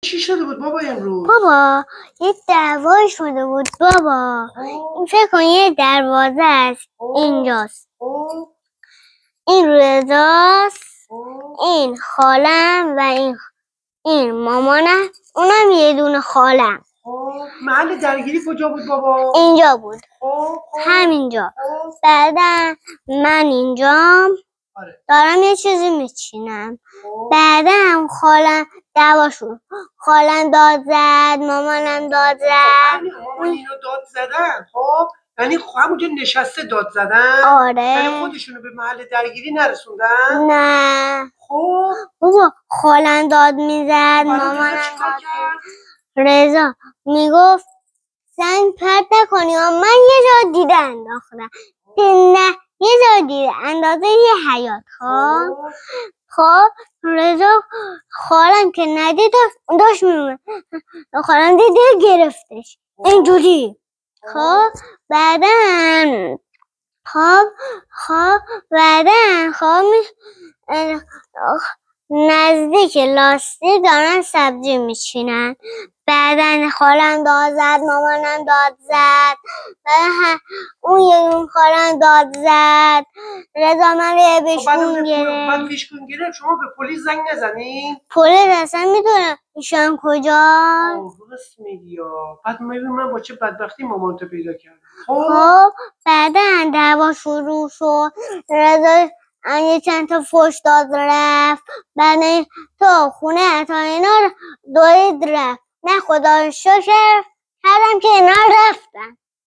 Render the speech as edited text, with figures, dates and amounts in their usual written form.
چی شده بود بابا امروز؟ بابا یه دعوایی شده بود بابا. این فکر کن یه دروازه است اینجاست. این رضاست، این خالم و این مامانم، اونم یه دونه خالم. محل درگیری کجا بود بابا؟ اینجا بود. همینجا. بعدا من اینجام دارم یه چیزی میچینم. بعدا خالم دعوا شد. خالم داد زد، مامانم داد زد. مامان اینو داد زدن. خب یعنی همونجا نشسته داد زدن؟ آره. یعنی خودشونو به محل درگیری نرسوندن؟ نه. خب بابا خالم داد میزد، مامانم داد. رضا میگفت زنگ پرت نکنی، من یه جا دیده انداختم. نه یه جا دیده اندازه یه حیاط. خب رضا خالم که ندید داشت میمونه. خالم دید گرفتش اینجوری. خب بعدن نزدیک لاستیک دارن سبزی میچینن. بعدن خالم داد زد، مامانم داد زد، اون یه دون خالم داد زد. رضا من یه بشکون گرفت. بعد بشکون گرفت. شما به پلیس زنگ نزنین؟ پلیس اصلا میدونه ایشان کجاست؟ درست میگی. بعد میبین من با چه بدبختی مامانتو پیدا کردم. خب بعدن دعوا شروع شد. رضا یه چند تا فحش داد رفت. بعد تو خونه تا اینا دوید رفت. نه خدا رو شکر کردم که اینا رفتن.